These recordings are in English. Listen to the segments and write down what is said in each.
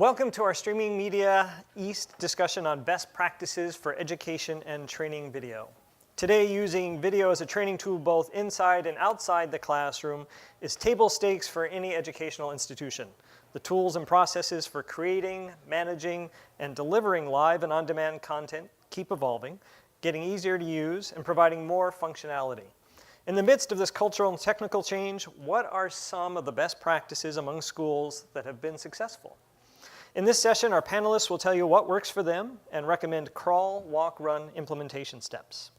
Welcome to our Streaming Media East discussion on best practices for education and training video. Today, using video as a training tool both inside and outside the classroom is table stakes for any educational institution. The tools and processes for creating, managing, and delivering live and on-demand content keep evolving, getting easier to use, and providing more functionality. In the midst of this cultural and technical change, what are some of the best practices among schools that have been successful? In this session, our panelists will tell you what works for them and recommend crawl, walk, run implementation steps.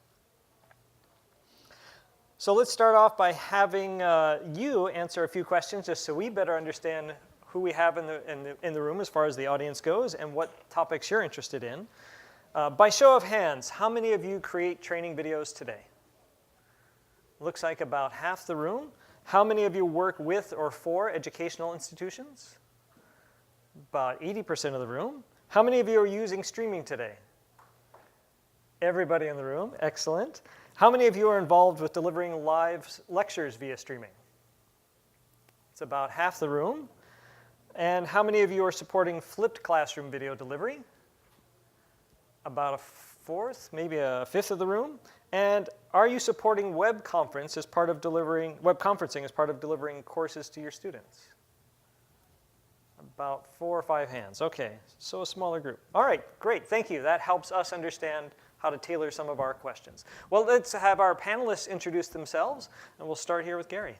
So let's start off by having you answer a few questions just so we better understand who we have in the room as far as the audience goes and what topics you're interested in. By show of hands, how many of you create training videos today? Looks like about half the room. How many of you work with or for educational institutions? About 80% of the room. How many of you are using streaming today? Everybody in the room, excellent. How many of you are involved with delivering live lectures via streaming? It's about half the room. And how many of you are supporting flipped classroom video delivery? About a fourth, maybe a fifth of the room. And are you supporting web conferencing as part of delivering courses to your students? About 4 or 5 hands. Okay, so a smaller group. All right, great, thank you. That helps us understand how to tailor some of our questions. Well, let's have our panelists introduce themselves, and we'll start here with Gary.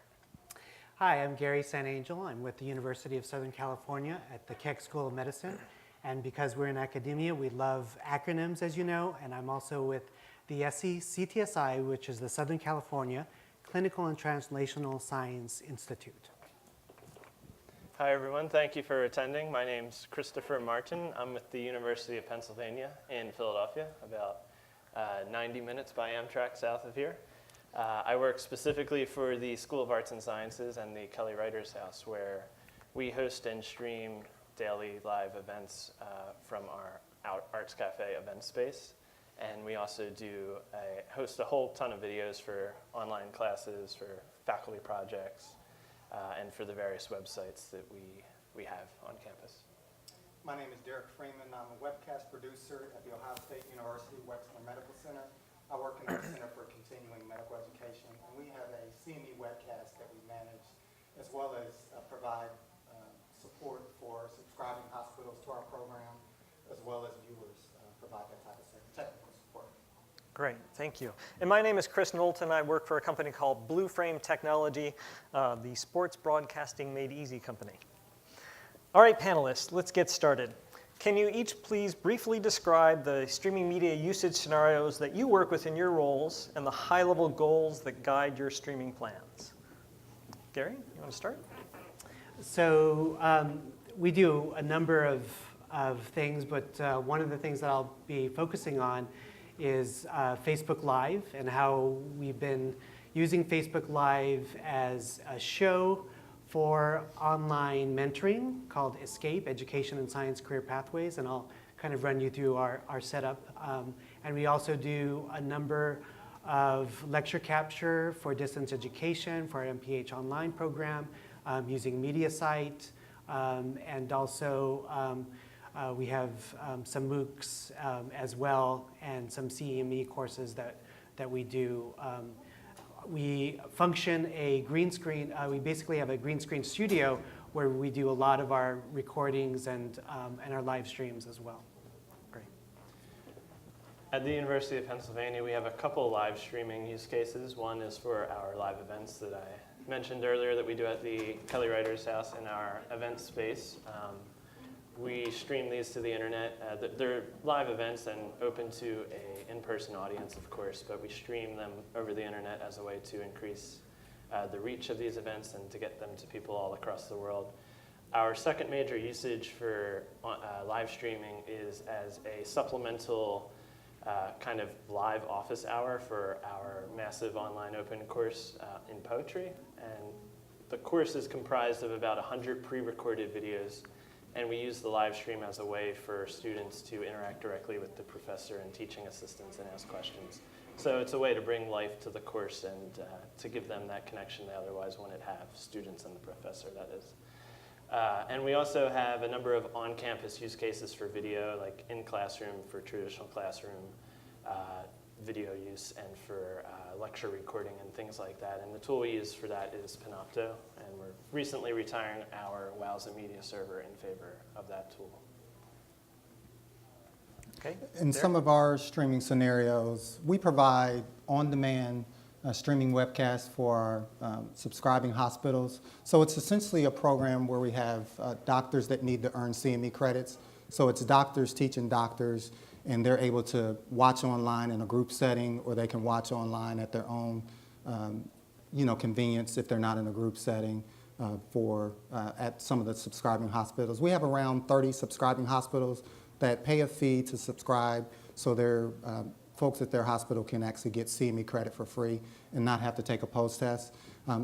Hi, I'm Gary San Angel. I'm with the University of Southern California at the Keck School of Medicine. And because we're in academia, we love acronyms, as you know, and I'm also with the SE-CTSI, which is the Southern California Clinical and Translational Science Institute. Hi everyone, thank you for attending. My name's Christopher Martin. I'm with the University of Pennsylvania in Philadelphia, about 90 minutes by Amtrak south of here. I work specifically for the School of Arts and Sciences and the Kelly Writers House, where we host and stream daily live events from our Arts Cafe event space. And we also host a whole ton of videos for online classes, for faculty projects, and for the various websites that we have on campus. My name is Derek Freeman. I'm a webcast producer at The Ohio State University Wexner Medical Center. I work in our Center for Continuing Medical Education, and we have a CME webcast that we manage, as well as provide support for subscribing hospitals to our program, as well as viewers provide that type of technical support. Great, thank you. And my name is Chris Knowlton. I work for a company called Blue Frame Technology, the sports broadcasting made easy company. All right, panelists, let's get started. Can you each please briefly describe the streaming media usage scenarios that you work with in your roles and the high-level goals that guide your streaming plans? Gary, you want to start? So we do a number of things, but one of the things that I'll be focusing on is Facebook Live and how we've been using Facebook Live as a show for online mentoring called ESCAPE, Education and Science Career Pathways, and I'll kind of run you through our setup. And we also do a number of lecture capture for distance education for our MPH online program using MediaSite, and also we have some MOOCs as well, and some CME courses that we do. We function a green screen. We basically have a green screen studio where we do a lot of our recordings and our live streams as well. Great. At the University of Pennsylvania, we have a couple live streaming use cases. One is for our live events that I mentioned earlier that we do at the Kelly Writers House in our event space. We stream these to the internet. They're live events and open to an in-person audience, of course, but we stream them over the internet as a way to increase the reach of these events and to get them to people all across the world. Our second major usage for live streaming is as a supplemental kind of live office hour for our massive online open course in poetry. And the course is comprised of about 100 pre-recorded videos. And we use the live stream as a way for students to interact directly with the professor and teaching assistants and ask questions. So it's a way to bring life to the course and to give them that connection they otherwise wouldn't have, students and the professor, that is. And we also have a number of on-campus use cases for video, like in classroom for traditional classroom video use, and for lecture recording and things like that. And the tool we use for that is Panopto, and we're recently retiring our Wowza media server in favor of that tool. Okay. In some of our streaming scenarios, we provide on-demand streaming webcasts for our subscribing hospitals. So it's essentially a program where we have doctors that need to earn CME credits. So it's doctors teaching doctors, and they're able to watch online in a group setting, or they can watch online at their own convenience if they're not in a group setting at some of the subscribing hospitals. We have around 30 subscribing hospitals that pay a fee to subscribe, so their folks at their hospital can actually get CME credit for free and not have to take a post-test.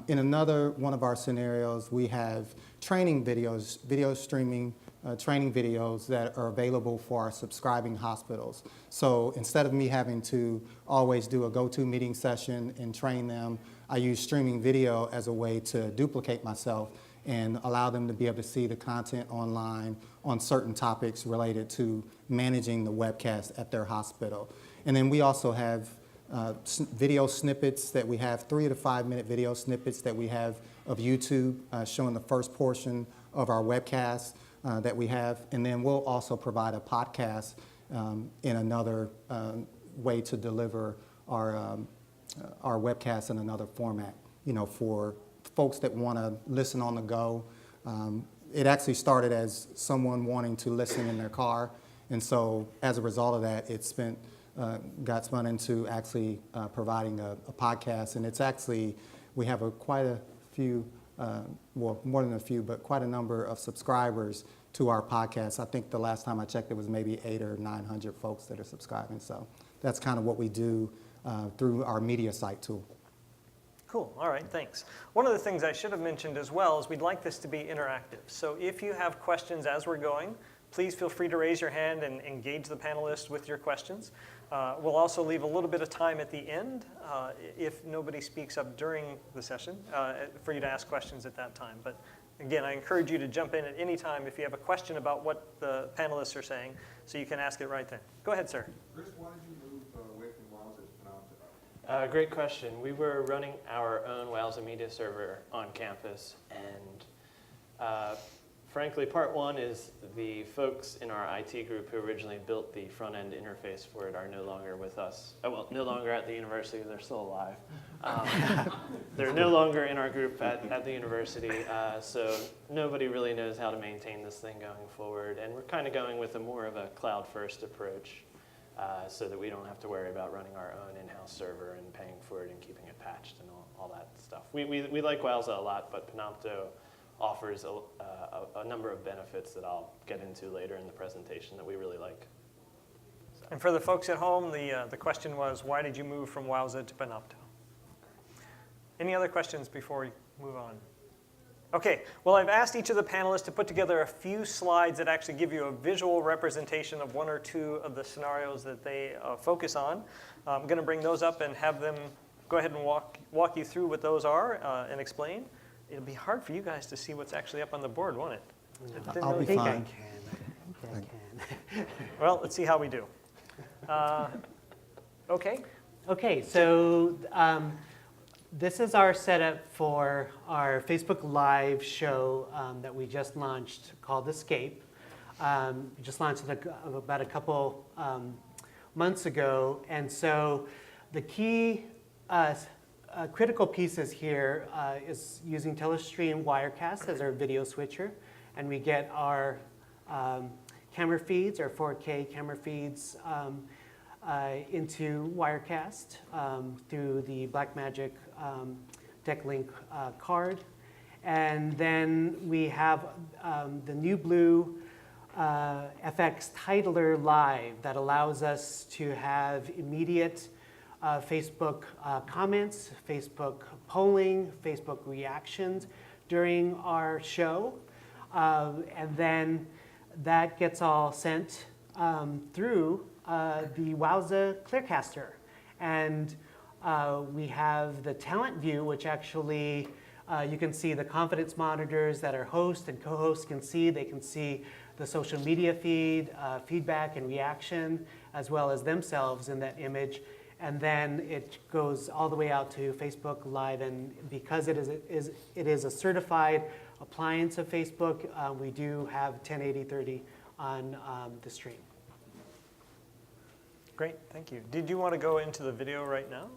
In another one of our scenarios, we have training videos, video streaming training videos that are available for our subscribing hospitals. So instead of me having to always do a GoToMeeting session and train them, I use streaming video as a way to duplicate myself and allow them to be able to see the content online on certain topics related to managing the webcast at their hospital. And then we also have video snippets that we have, 3 to 5 minute video snippets that we have of YouTube showing the first portion of our webcast that we have. And then we'll also provide a podcast in another way to deliver our webcast in another format, for folks that want to listen on the go. It actually started as someone wanting to listen in their car, and so as a result of that, got spun into actually providing a podcast. And it's actually, we have quite a few, well, more than a few, but quite a number of subscribers to our podcast. I think the last time I checked, it was maybe 800 or 900 folks that are subscribing. So that's kind of what we do through our media site tool. Cool. All right, thanks. One of the things I should have mentioned as well is we'd like this to be interactive. So if you have questions as we're going, please feel free to raise your hand and engage the panelists with your questions. We'll also leave a little bit of time at the end if nobody speaks up during the session for you to ask questions at that time. But again, I encourage you to jump in at any time if you have a question about what the panelists are saying, so you can ask it right then. Go ahead, sir. Chris, why did you move away from Wowza to Panopto? Great question. We were running our own Wowza media server on campus, and frankly, part one is the folks in our IT group who originally built the front-end interface for it are no longer with us. Well, no longer at the university. They're still alive. They're no longer in our group at the university, so nobody really knows how to maintain this thing going forward. And we're kind of going with more of a cloud-first approach so that we don't have to worry about running our own in-house server and paying for it and keeping it patched and all that stuff. We like Wowza a lot, but Panopto offers a number of benefits that I'll get into later in the presentation that we really like. So. And for the folks at home, the question was, why did you move from Wowza to Panopto? Any other questions before we move on? Okay, well, I've asked each of the panelists to put together a few slides that actually give you a visual representation of one or two of the scenarios that they focus on. I'm going to bring those up and have them go ahead and walk you through what those are and explain. It'll be hard for you guys to see what's actually up on the board, won't it? No. I'll be fine. I can. Well, let's see how we do. Okay. Okay, so this is our setup for our Facebook Live show that we just launched called Escape. We just launched it about a couple months ago. And so the key critical pieces here is using Telestream Wirecast as our video switcher. And we get our camera feeds, our 4K camera feeds, into Wirecast through the Blackmagic DeckLink card. And then we have the New Blue FX Titler Live that allows us to have immediate Facebook comments, Facebook polling, Facebook reactions during our show. And then that gets all sent through the Wowza Clearcaster. And we have the talent view, which actually You can see the confidence monitors that our host and co-hosts can see. They can see the social media feed, feedback and reaction, as well as themselves in that image. And then it goes all the way out to Facebook Live. And because it is a certified appliance of Facebook, we do have 1080/30 on the stream. Great, thank you. Did you want to go into the video right now?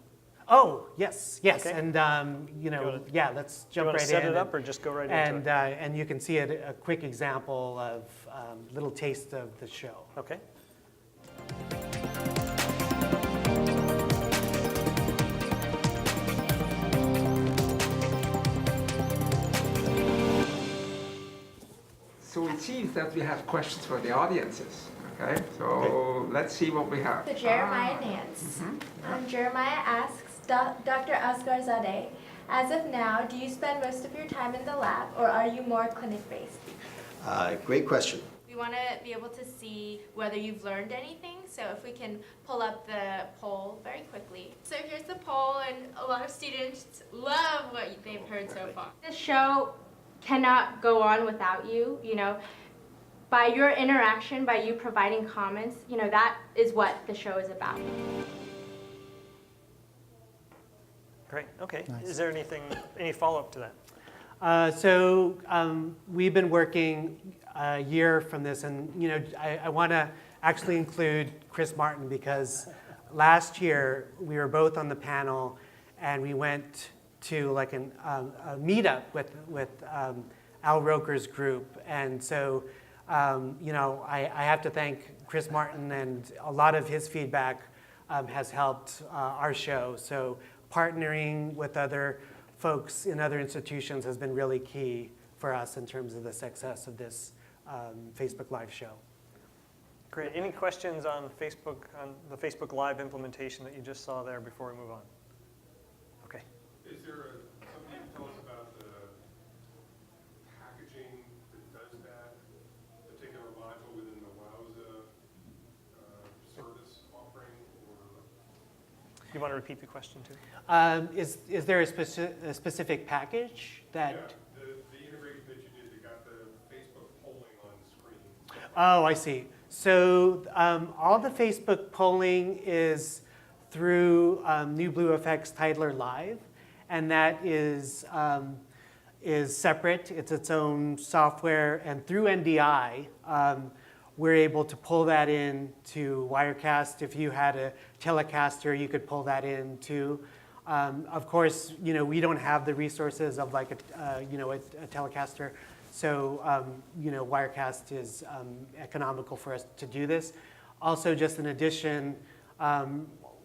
Oh, yes. Okay. And, yeah, let's Do you jump want right to set in. it up or just go right into And, it? and you can see a quick example of little taste of the show. Okay. So it seems that we have questions for the audiences. Okay, so let's see what we have. So Jeremiah Nance. Jeremiah asks, Dr. Asghar-Zadeh, as of now, do you spend most of your time in the lab or are you more clinic-based? Great question. We want to be able to see whether you've learned anything, so if we can pull up the poll very quickly. So here's the poll, and a lot of students love what they've heard so far. This show cannot go on without you, By your interaction, by you providing comments, that is what the show is about. Great, okay. Nice. Is there any follow-up to that? So we've been working a year from this, and I want to actually include Chris Martin because last year we were both on the panel, and we went to like a meetup with Al Roker's group, and so I have to thank Chris Martin, and a lot of his feedback has helped our show. So partnering with other folks in other institutions has been really key for us in terms of the success of this Facebook Live show. Great. Any questions on the Facebook Live implementation that you just saw there before we move on? Okay. Is there something you can tell us about the packaging that does that particular module within the Wowza service offering? Or You want to repeat the question too? Is there a specific package that? yeah, the integration that you did that got the Facebook polling on the screen. Oh, I see. So all the Facebook polling is through New Blue FX Titler Live, and that is separate. It's its own software, and through NDI, we're able to pull that in to Wirecast. If you had a Telecaster, you could pull that in too. Of course, we don't have the resources of like a Telecaster, so Wirecast is economical for us to do this. Also, just in addition,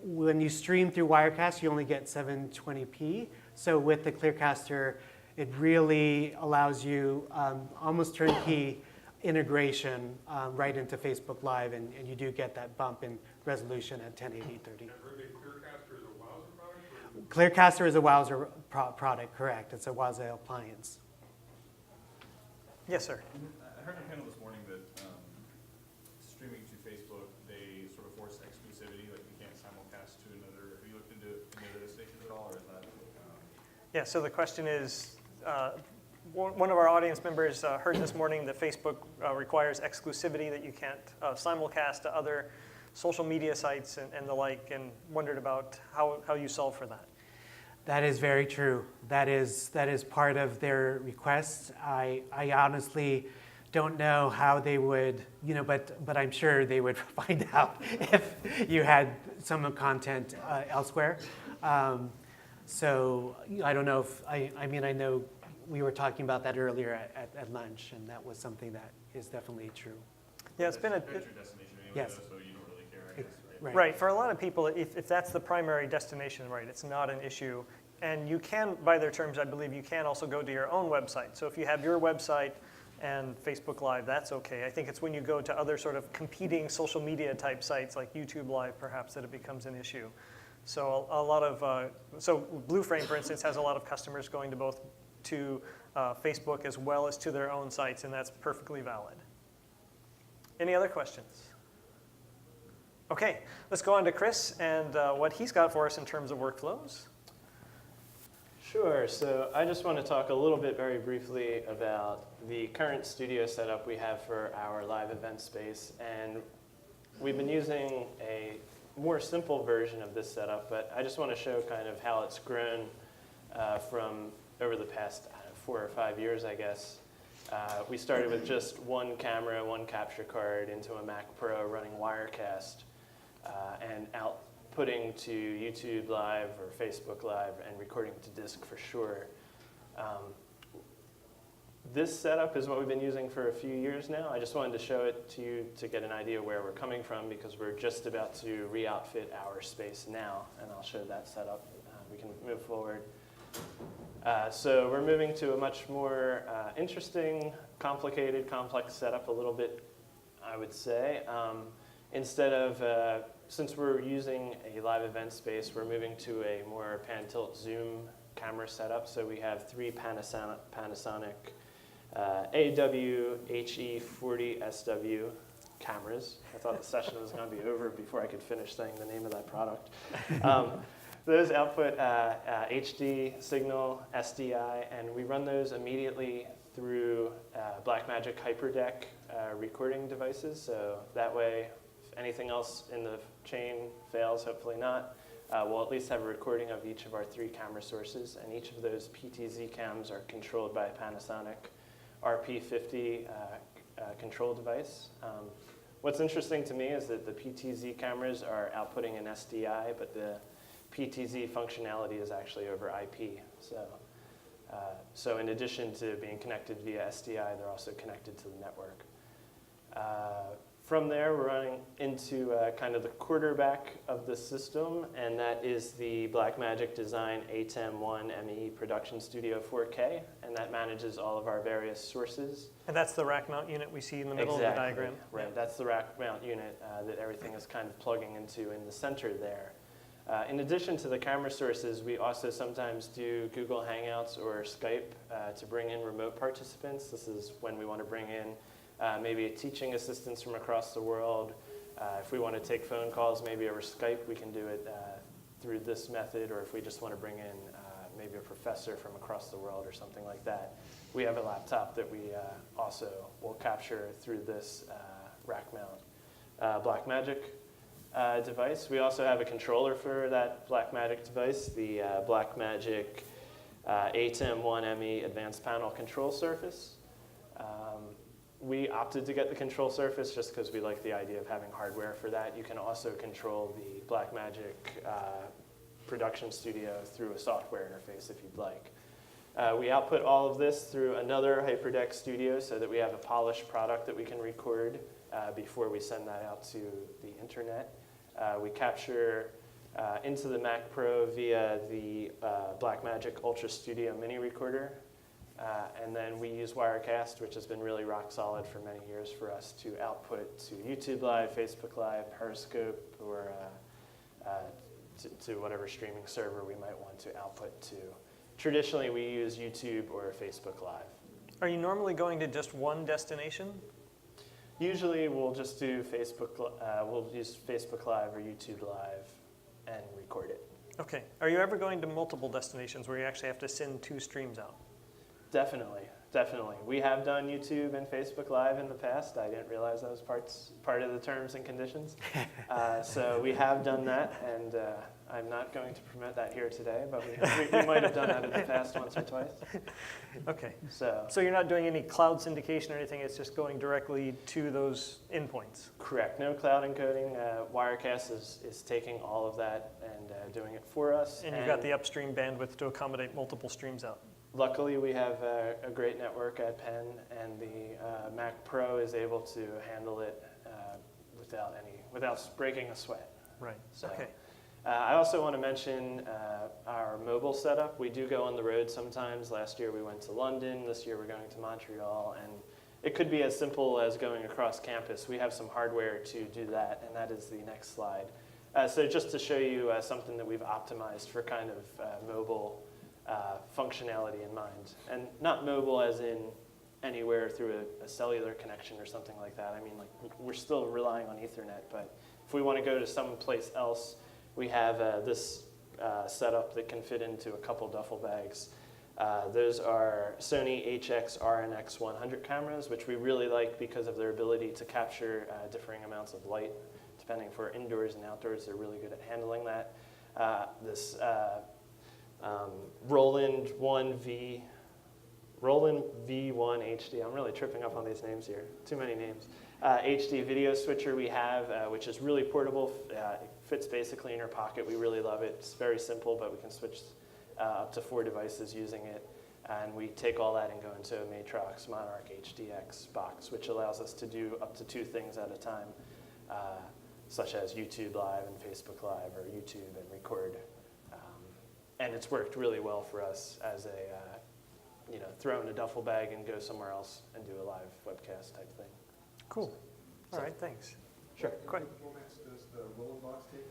when you stream through Wirecast, you only get 720p. So with the Clearcaster, it really allows you almost turnkey integration right into Facebook Live, and you do get that bump in resolution at 1080/30. Clearcaster is a Wowza product? Clearcaster is a Wowza product, correct. It's a Wowza appliance. Yes, sir. I heard on a panel this morning that streaming to Facebook, they sort of force exclusivity, like you can't simulcast to another. Have you looked into any other stations at all, or is that? Yeah, so the question is, one of our audience members heard this morning that Facebook requires exclusivity, that you can't simulcast to other social media sites and the like, and wondered about how you solve for that. That is very true. That is part of their requests. I honestly don't know how they would, but I'm sure they would find out if you had some content elsewhere. So I don't know if, I know we were talking about that earlier at lunch, and that was something that is definitely true. Yeah, it's been That's your destination anyway, Yes. though, so you don't really care, I guess, right? Right, for a lot of people, if that's the primary destination, right, it's not an issue. And you can, by their terms, I believe, you can also go to your own website. So if you have your website and Facebook Live, that's okay. I think it's when you go to other sort of competing social media type sites like YouTube Live, perhaps, that it becomes an issue. So a lot of, so Blue Frame, for instance, has a lot of customers going to both to Facebook as well as to their own sites, and that's perfectly valid. Any other questions? Okay, let's go on to Chris and what he's got for us in terms of workflows. Sure. So I just want to talk a little bit very briefly about the current studio setup we have for our live event space. And we've been using a more simple version of this setup, but I just want to show kind of how it's grown from over the past 4 or 5 years, I guess. We started with just one camera, one capture card into a Mac Pro running Wirecast and outputting to YouTube Live or Facebook Live and recording to disk for sure. This setup is what we've been using for a few years now. I just wanted to show it to you to get an idea where we're coming from because we're just about to re-outfit our space now, and I'll show that setup. We can move forward. So we're moving to a much more interesting, complicated, complex setup a little bit, I would say. Instead of, since we're using a live event space, we're moving to a more pan-tilt zoom camera setup. So we have 3 Panasonic AW-HE40SW cameras. I thought the session was going to be over before I could finish saying the name of that product. Those output HD signal, SDI, and we run those immediately through Blackmagic HyperDeck recording devices. So that way, if anything else in the chain fails, hopefully not, we'll at least have a recording of each of our 3 camera sources, and each of those PTZ cams are controlled by a Panasonic RP50 control device. What's interesting to me is that the PTZ cameras are outputting an SDI, but the PTZ functionality is actually over IP. So in addition to being connected via SDI, they're also connected to the network. From there, we're running into kind of the quarterback of the system, and that is the Blackmagic Design ATEM1 ME Production Studio 4K, and that manages all of our various sources. And that's the rack mount unit we see in the middle of the diagram? Right, that's the rack mount unit that everything is kind of plugging into in the center there. In addition to the camera sources, we also sometimes do Google Hangouts or Skype to bring in remote participants. This is when we want to bring in maybe a teaching assistants from across the world. If we want to take phone calls, maybe over Skype, we can do it through this method, or if we just want to bring in maybe a professor from across the world or something like that. We have a laptop that we also will capture through this rack mount Blackmagic device. We also have a controller for that Blackmagic device, the Blackmagic ATEM1 ME Advanced Panel Control Surface. We opted to get the control surface just because we like the idea of having hardware for that. You can also control the Blackmagic Production Studio through a software interface if you'd like. We output all of this through another HyperDeck Studio so that we have a polished product that we can record before we send that out to the internet. We capture into the Mac Pro via the Blackmagic Ultra Studio Mini Recorder. And then we use Wirecast, which has been really rock solid for many years for us to output to YouTube Live, Facebook Live, Periscope, or to whatever streaming server we might want to output to. Traditionally, we use YouTube or Facebook Live. Are you normally going to just one destination? Usually, we'll just do we'll use Facebook Live or YouTube Live and record it. Okay. Are you ever going to multiple destinations where you actually have to send 2 streams out? Definitely, definitely. We have done YouTube and Facebook Live in the past. I didn't realize that was part of the terms and conditions. So we have done that, and I'm not going to promote that here today, but we might have done that in the past once or twice. Okay. So you're not doing any cloud syndication or anything, it's just going directly to those endpoints? Correct. No cloud encoding. Wirecast is taking all of that and doing it for us. And you've got the upstream bandwidth to accommodate multiple streams out? Luckily, we have a great network at Penn, and the Mac Pro is able to handle it without breaking a sweat. Right. So, okay. I also want to mention our mobile setup. We do go on the road sometimes. Last year we went to London. This year we're going to Montreal, and it could be as simple as going across campus. We have some hardware to do that, and that is the next slide. So just to show you something that we've optimized for kind of mobile functionality in mind. And not mobile as in anywhere through a cellular connection or something like that. I mean, like, we're still relying on Ethernet, but if we want to go to some place else, we have this setup that can fit into a couple duffel bags. Those are Sony HX RNX 100 cameras, which we really like because of their ability to capture differing amounts of light. Depending for indoors and outdoors, they're really good at handling that. This Roland V1 HD, I'm really tripping up on these names here, too many names. HD video switcher we have, which is really portable. It fits basically in your pocket. We really love it. It's very simple, but we can switch up to 4 devices using it. And we take all that and go into a Matrox Monarch HDX box, which allows us to do up to 2 things at a time, such as YouTube Live and Facebook Live, or YouTube and record. And it's worked really well for us as a, throw in a duffel bag and go somewhere else and do a live webcast type thing. Cool. All right, thanks. Sure. What formats does the Roland box take?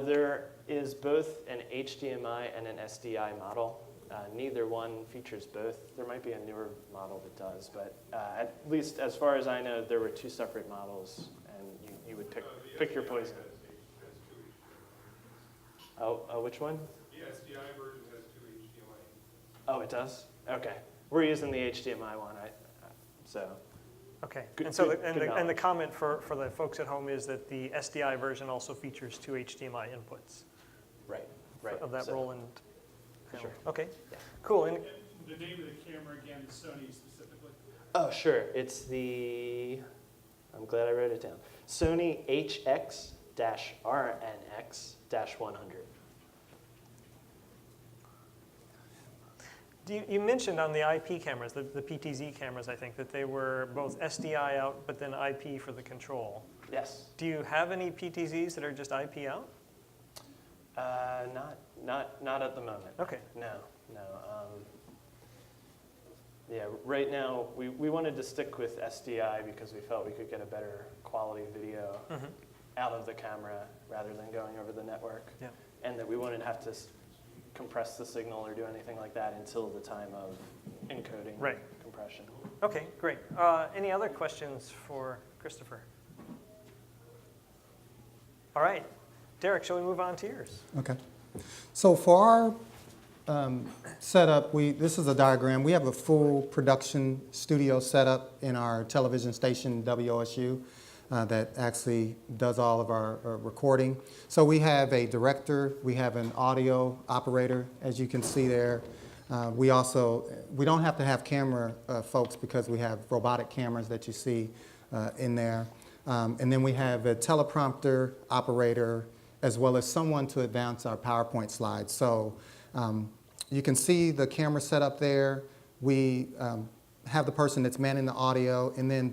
There is both an HDMI and an SDI model. Neither one features both. There might be a newer model that does, but at least as far as I know, there were 2 separate models, and you would pick your poison. Oh, which one? The SDI version has 2 HDMI. Oh, it does? Okay. We're using the HDMI one, so. Okay, Good- and so good- the, good and the knowledge. comment for the folks at home is that the SDI version also features 2 HDMI inputs Right. of that So- Roland panel. Sure. Okay, Yeah. cool. And The name of the camera again, Sony specifically? Oh, sure. It's the, I'm glad I wrote it down. Sony HX-RNX-100. you mentioned on the IP cameras, the PTZ cameras, I think, that they were both SDI out, but then IP for the control. Yes. Do you have any PTZs that are just IP out? Not at the moment. Okay. No. Yeah, right now we wanted to stick with SDI because we felt we could get a better quality video out of the camera rather than going over the network. Yeah. And that we wouldn't have to compress the signal or do anything like that until the time of encoding compression. Okay, great. Any other questions for Christopher? All right. Derek, shall we move on to yours? Okay. So for our setup, this is a diagram. We have a full production studio setup in our television station, WOSU, that actually does all of our recording. So we have a director, we have an audio operator, as you can see there. We don't have to have camera folks because we have robotic cameras that you see in there. And then we have a teleprompter operator, as well as someone to advance our PowerPoint slides. So you can see the camera set up there. We have the person that's manning the audio, and then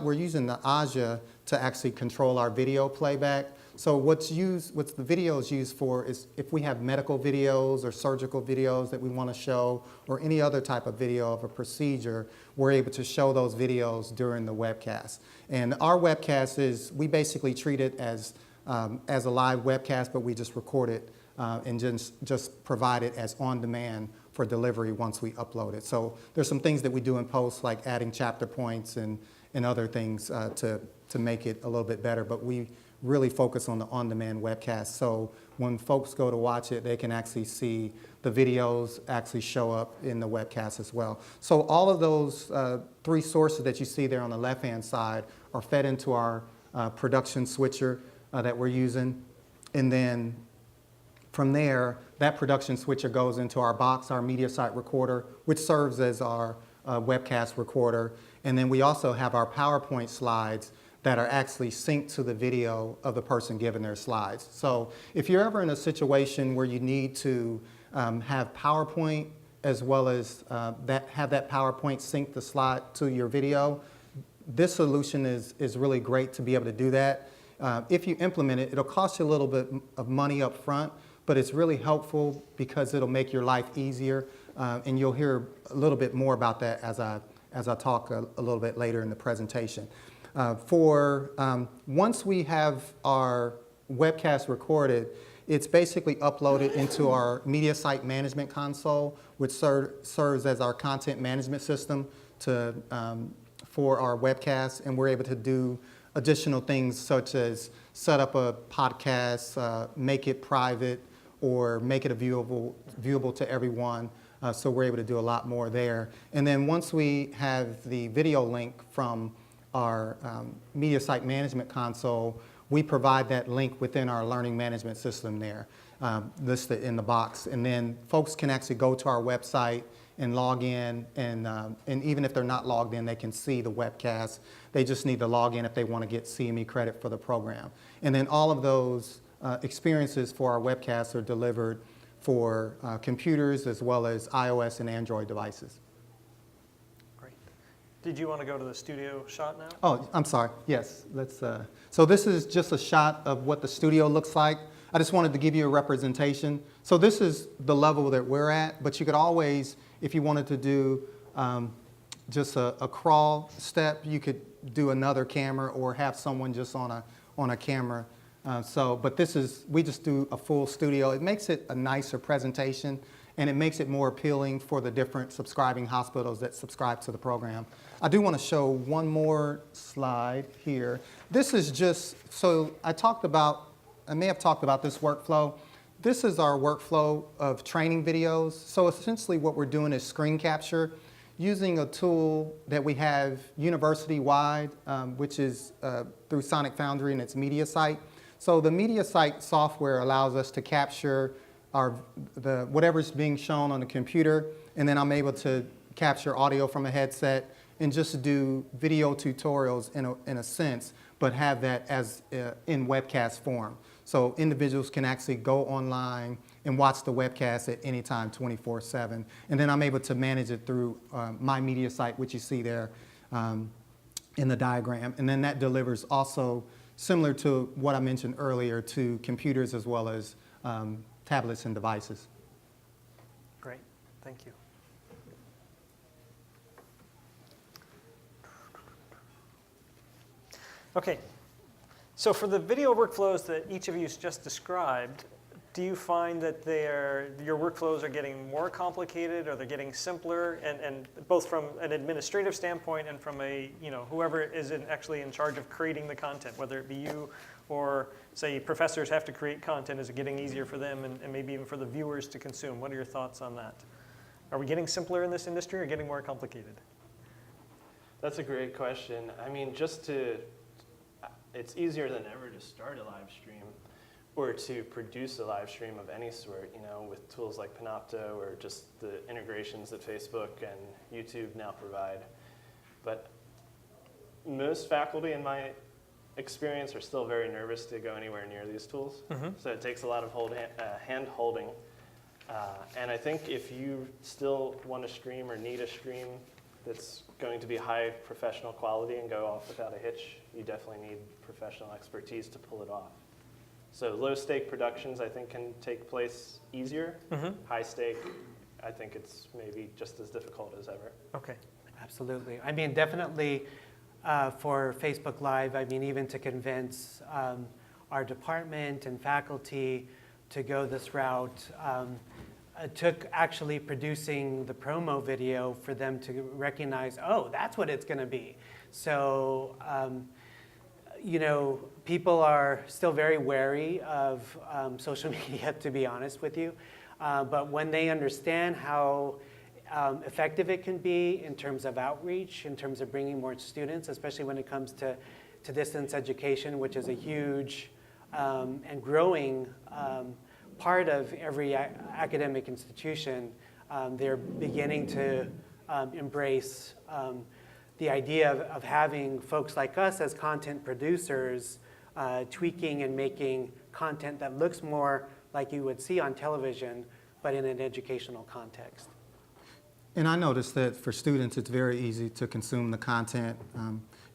we're using the Aja to actually control our video playback. So what the video is used for is if we have medical videos or surgical videos that we want to show, or any other type of video of a procedure, we're able to show those videos during the webcast. And our webcast we basically treat it as a live webcast, but we just record it and just provide it as on demand for delivery once we upload it. So there's some things that we do in post, like adding chapter points and other things to make it a little bit better, but we really focus on the on-demand webcast. So when folks go to watch it, they can actually see the videos actually show up in the webcast as well. So all of those 3 sources that you see there on the left-hand side are fed into our production switcher that we're using. And then from there, that production switcher goes into our box, our media site recorder, which serves as our webcast recorder. And then we also have our PowerPoint slides that are actually synced to the video of the person giving their slides. So if you're ever in a situation where you need to have PowerPoint as well as have that PowerPoint sync the slide to your video, this solution is really great to be able to do that. If you implement it, it'll cost you a little bit of money up front, but it's really helpful because it'll make your life easier. And you'll hear a little bit more about that as I talk a little bit later in the presentation. Once we have our webcast recorded, it's basically uploaded into our media site management console, which serves as our content management system for our webcast, and we're able to do additional things such as set up a podcast, make it private, or make it viewable to everyone. So we're able to do a lot more there. And then once we have the video link from our media site management console, we provide that link within our learning management system there, listed in the box. And then folks can actually go to our website and log in, and even if they're not logged in, they can see the webcast. They just need to log in if they want to get CME credit for the program. And then all of those experiences for our webcasts are delivered for computers as well as iOS and Android devices. Great. Did you want to go to the studio shot now? Oh, I'm sorry. Yes. Let's. So this is just a shot of what the studio looks like. I just wanted to give you a representation. So this is the level that we're at, but you could always, if you wanted to do just a crawl step, you could do another camera or have someone just on a camera. But this is, we just do a full studio. It makes it a nicer presentation, and it makes it more appealing for the different subscribing hospitals that subscribe to the program. I do want to show one more slide here. This is just, so I may have talked about this workflow. This is our workflow of training videos. So essentially what we're doing is screen capture using a tool that we have university-wide, which is through Sonic Foundry and its media site. So the media site software allows us to capture whatever's being shown on the computer, and then I'm able to capture audio from a headset and just do video tutorials in a sense, but have that as in webcast form. So individuals can actually go online and watch the webcast at any time, 24/7. And then I'm able to manage it through my media site, which you see there in the diagram. And then that delivers also, similar to what I mentioned earlier, to computers as well as tablets and devices. Great. Thank you. Okay. So for the video workflows that each of you just described, do you find that your workflows are getting more complicated, or they're getting simpler, and both from an administrative standpoint and from whoever is actually in charge of creating the content, whether it be you or, say, professors have to create content, is it getting easier for them and maybe even for the viewers to consume? What are your thoughts on that? Are we getting simpler in this industry or getting more complicated? That's a great question. I mean, it's easier than ever to start a live stream or to produce a live stream of any sort, with tools like Panopto or just the integrations that Facebook and YouTube now provide. But most faculty, in my experience, are still very nervous to go anywhere near these tools. Mm-hmm. So it takes a lot of hand-holding. And I think if you still want to stream or need a stream that's going to be high professional quality and go off without a hitch, you definitely need professional expertise to pull it off. So low-stake productions, I think, can take place easier. Mm-hmm. High-stake, I think it's maybe just as difficult as ever. Okay. Absolutely. I mean, definitely for Facebook Live, I mean, even to convince our department and faculty to go this route, it took actually producing the promo video for them to recognize, oh, that's what it's going to be. So, people are still very wary of social media, to be honest with you. But when they understand how effective it can be in terms of outreach, in terms of bringing more students, especially when it comes to distance education, which is a huge and growing part of every academic institution, they're beginning to embrace the idea of having folks like us as content producers tweaking and making content that looks more like you would see on television, but in an educational context. And I noticed that for students, it's very easy to consume the content.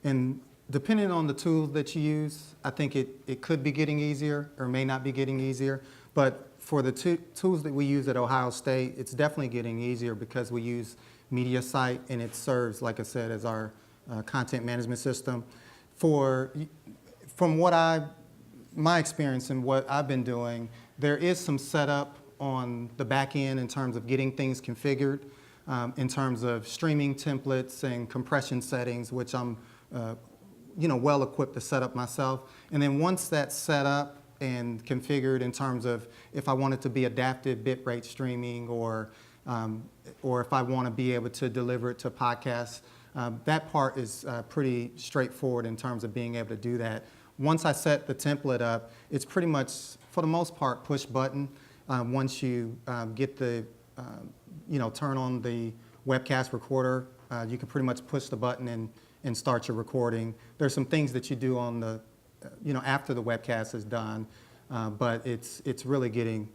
And depending on the tools that you use, I think it could be getting easier or may not be getting easier. But for the tools that we use at Ohio State, it's definitely getting easier because we use MediaSite, and it serves, like I said, as our content management system. From my experience and what I've been doing, there is some setup on the back end in terms of getting things configured, in terms of streaming templates and compression settings, which I'm well equipped to set up myself. And then once that's set up, and configured in terms of if I wanted to be adaptive bitrate streaming or if I want to be able to deliver it to podcasts. That part is pretty straightforward in terms of being able to do that. Once I set the template up, it's pretty much, for the most part, push button. Once you get the, turn on the webcast recorder, you can pretty much push the button and start your recording. There's some things that you do on the, after the webcast is done, but it's really getting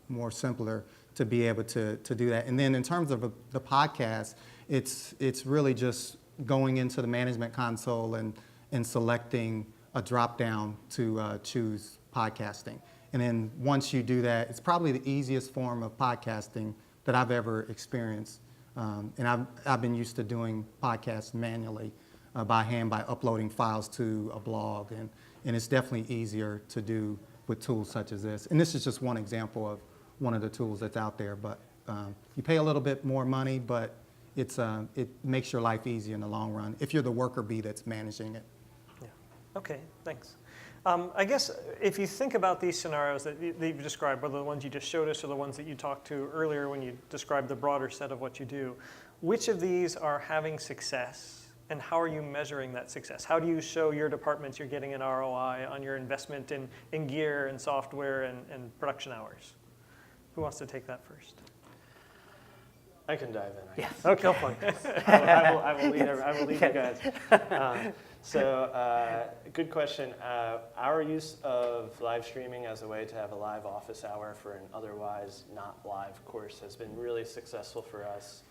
more simpler to be able to do that. And then in terms of the podcast, it's really just going into the management console and selecting a drop down to choose podcasting. And then once you do that, it's probably the easiest form of podcasting that I've ever experienced. And I've been used to doing podcasts manually by hand by uploading files to a blog. And it's definitely easier to do with tools such as this. And this is just one example of one of the tools that's out there. But you pay a little bit more money, but it makes your life easier in the long run if you're the worker bee that's managing it. Yeah. Okay, thanks. I guess if you think about these scenarios that you've described, whether the ones you just showed us or the ones that you talked to earlier when you described the broader set of what you do, which of these are having success and how are you measuring that success? How do you show your departments you're getting an ROI on your investment in gear and software and production hours? Who wants to take that first? I can dive in. Yes. Okay. Go for it. I will lead you guys. Good question. Our use of live streaming as a way to have a live office hour for an otherwise not live course has been really successful for us.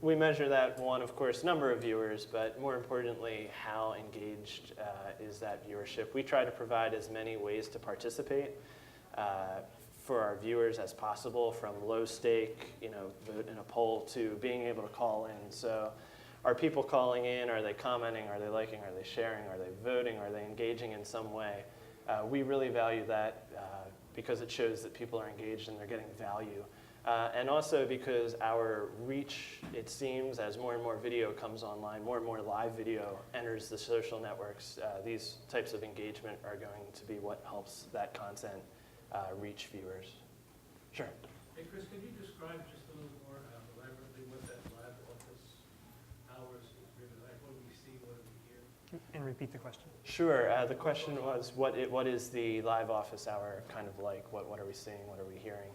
We measure that, one, of course, number of viewers, but more importantly, how engaged is that viewership. We try to provide as many ways to participate for our viewers as possible, from low stake, vote in a poll, to being able to call in. So are people calling in? Are they commenting? Are they liking? Are they sharing? Are they voting? Are they engaging in some way? We really value that because it shows that people are engaged and they're getting value. And also because our reach, it seems, as more and more video comes online, more and more live video enters the social networks, these types of engagement are going to be what helps that content reach viewers. Sure. Hey, Chris, can you describe just a little more elaborately what that live office hours is really like? What do we see? What do we hear? And repeat the question. Sure. The question was, what is the live office hour kind of like? What are we seeing? What are we hearing?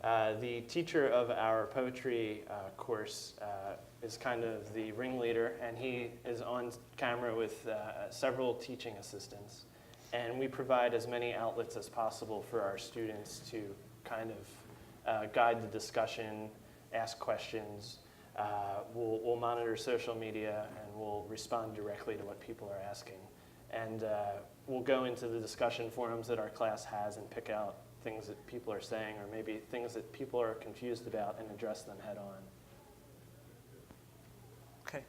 The teacher of our poetry course is kind of the ringleader, and he is on camera with several teaching assistants. And we provide as many outlets as possible for our students to kind of guide the discussion, ask questions. We'll monitor social media, and we'll respond directly to what people are asking. And we'll go into the discussion forums that our class has and pick out things that people are saying, or maybe things that people are confused about, and address them head on. Okay.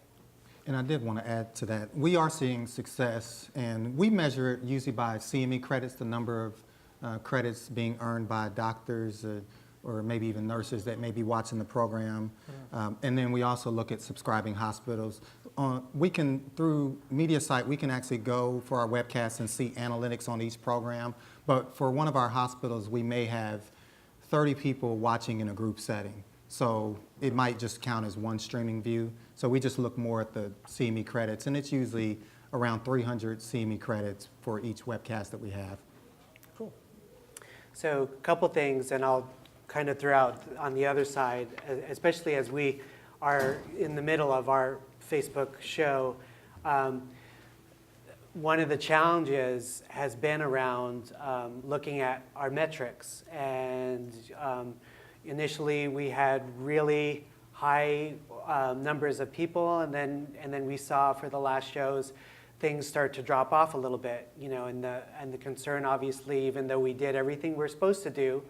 And I did want to add to that. We are seeing success, and we measure it usually by CME credits, the number of credits being earned by doctors or maybe even nurses that may be watching the program. And then we also look at subscribing hospitals. We can, through MediaSite, we can actually go for our webcasts and see analytics on each program. But for one of our hospitals, we may have 30 people watching in a group setting. So it might just count as one streaming view. So we just look more at the CME credits, and it's usually around 300 CME credits for each webcast that we have. Cool. So a couple things, and I'll kind of throw out on the other side, especially as we are in the middle of our Facebook show. One of the challenges has been around looking at our metrics, and initially we had really high numbers of people, and then we saw for the last shows things start to drop off a little bit, and the concern, obviously, even though we did everything we're supposed to do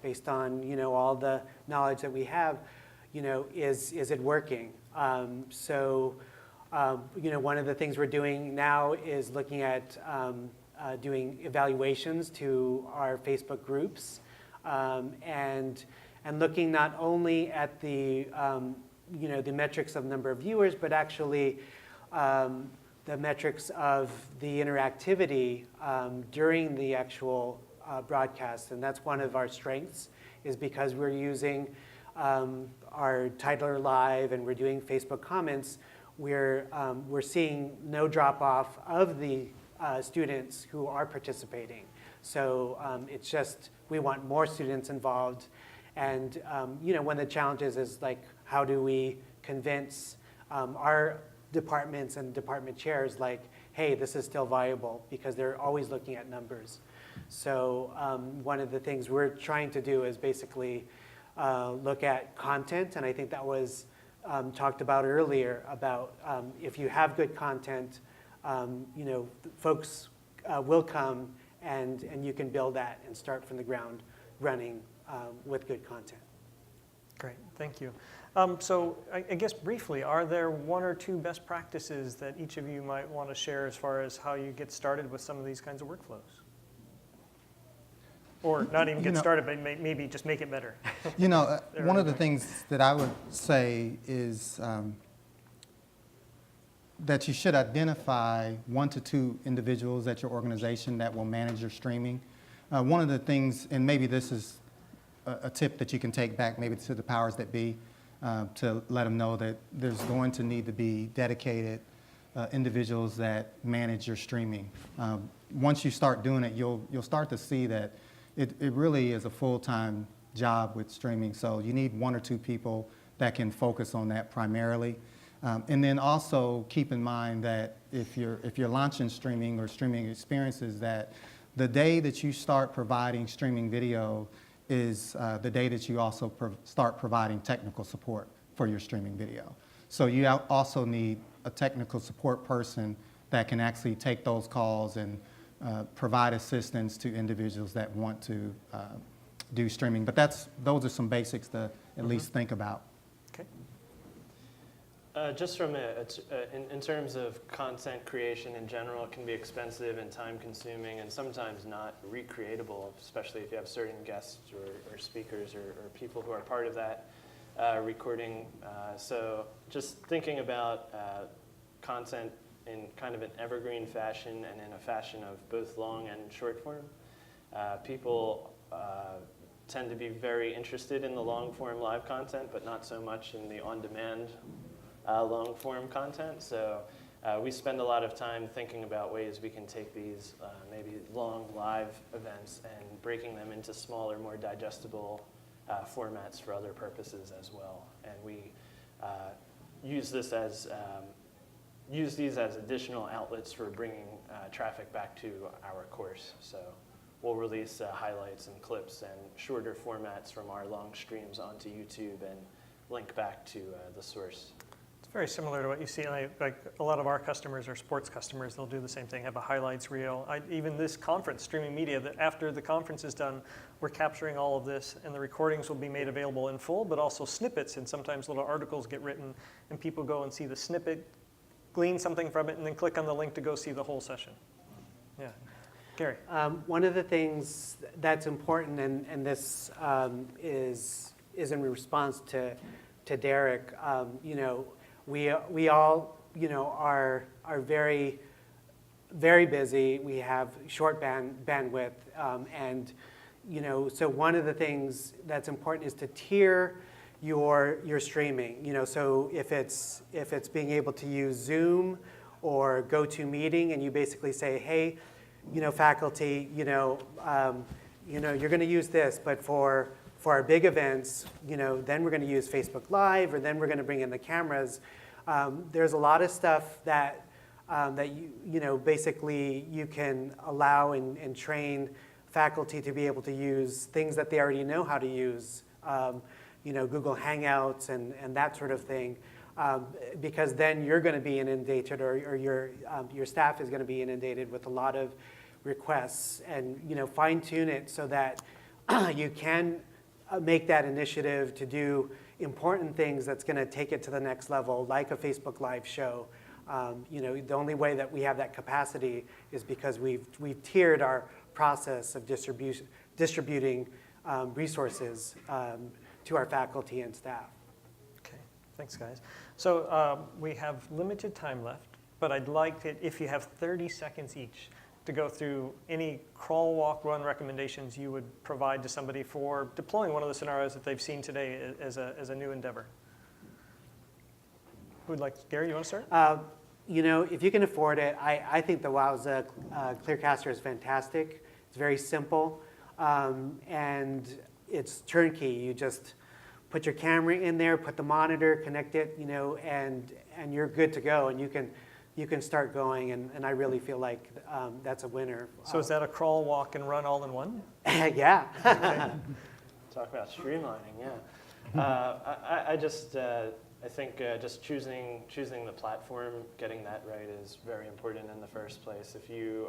based on all the knowledge that we have, is it working? So one of the things we're doing now is looking at doing evaluations to our Facebook groups, and looking not only at the the metrics of number of viewers, but actually the metrics of the interactivity during the actual broadcast, and that's one of our strengths, is because we're using our Titler Live and we're doing Facebook comments, we're seeing no drop-off of the students who are participating. So it's just, we want more students involved. And one of the challenges is like, how do we convince our departments and department chairs like, hey, this is still viable, because they're always looking at numbers. So one of the things we're trying to do is basically look at content, and I think that was talked about earlier, about if you have good content, folks will come and you can build that and start from the ground running with good content. Great, thank you. So I guess briefly, are there one or two best practices that each of you might want to share as far as how you get started with some of these kinds of workflows? Or not even get started, but maybe just make it better. One of the things that I would say is that you should identify 1 to 2 individuals at your organization that will manage your streaming. One of the things, and maybe this is a tip that you can take back maybe to the powers that be, to let them know that there's going to need to be dedicated individuals that manage your streaming. Once you start doing it, you'll start to see that it really is a full-time job with streaming. So you need 1 or 2 people that can focus on that primarily. And then also keep in mind that if you're launching streaming or streaming experiences, that the day that you start providing streaming video is the day that you also start providing technical support for your streaming video. So you also need a technical support person that can actually take those calls and provide assistance to individuals that want to do streaming. But those are some basics to at least think about. Okay. Just from in terms of content creation in general, it can be expensive and time-consuming and sometimes not recreatable, especially if you have certain guests or speakers or people who are part of that recording. So just thinking about content in kind of an evergreen fashion and in a fashion of both long and short form. People tend to be very interested in the long form live content, but not so much in the on-demand long form content. So we spend a lot of time thinking about ways we can take these maybe long live events and breaking them into smaller, more digestible formats for other purposes as well. And we use these as additional outlets for bringing traffic back to our course. So we'll release highlights and clips and shorter formats from our long streams onto YouTube and link back to the source. It's very similar to what you see, like a lot of our customers are sports customers. They'll do the same thing, have a highlights reel. Even this conference, streaming media, that after the conference is done, we're capturing all of this, and the recordings will be made available in full, but also snippets, and sometimes little articles get written, and people go and see the snippet, glean something from it, and then click on the link to go see the whole session. Yeah. Gary. One of the things that's important, and this is in response to Derek, we all are very, very busy. We have short bandwidth, and so one of the things that's important is to tier your streaming. So if it's being able to use Zoom or GoToMeeting, and you basically say, hey, faculty, you're going to use this, but for our big events, then we're going to use Facebook Live, or then we're going to bring in the cameras. There's a lot of stuff that basically you can allow and train faculty to be able to use things that they already know how to use, Google Hangouts and that sort of thing, because then you're going to be inundated, or your staff is going to be inundated with a lot of requests, and fine tune it so that you can make that initiative to do important things that's going to take it to the next level, like a Facebook Live show. The only way that we have that capacity is because we've tiered our process of distributing resources to our faculty and staff. Okay, thanks guys. So we have limited time left. but I'd like it if you have 30 seconds each to go through any crawl, walk, run recommendations you would provide to somebody for deploying one of the scenarios that they've seen today as a new endeavor. Who'd like, Gary, you want to start? You know, if you can afford it, I think the Wowza Clearcaster is fantastic. It's very simple, and it's turnkey. You just put your camera in there, put the monitor, connect it, you know, and you're good to go, and you can start going, and I really feel like that's a winner. So is that a crawl, walk, and run all in one? Yeah. Talk about streamlining, yeah. I think just choosing the platform, getting that right is very important in the first place. If you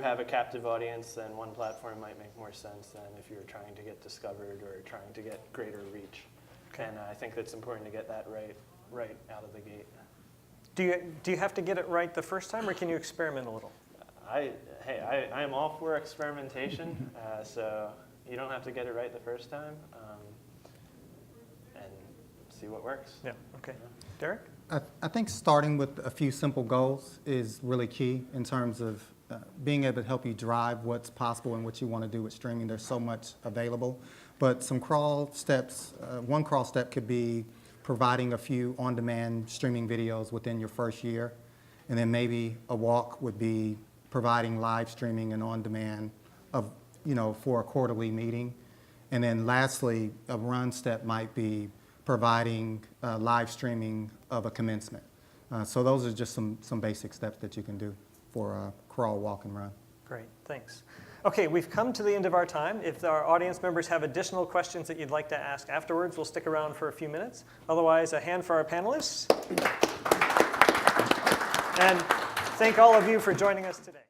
have a captive audience, then one platform might make more sense than if you're trying to get discovered or trying to get greater reach. Okay. And I think it's important to get that right out of the gate. Do you have to get it right the first time, or can you experiment a little? I am all for experimentation, so you don't have to get it right the first time, and see what works. Yeah, okay. Derek? I think starting with a few simple goals is really key in terms of being able to help you drive what's possible and what you want to do with streaming. There's so much available. But some crawl steps, one crawl step could be providing a few on-demand streaming videos within your first year. And then maybe a walk would be providing live streaming and on-demand of, for a quarterly meeting. And then lastly, a run step might be providing live streaming of a commencement. So those are just some basic steps that you can do for crawl, walk, and run. Great, thanks. Okay, we've come to the end of our time. If our audience members have additional questions that you'd like to ask afterwards, we'll stick around for a few minutes. Otherwise, a hand for our panelists. And thank all of you for joining us today.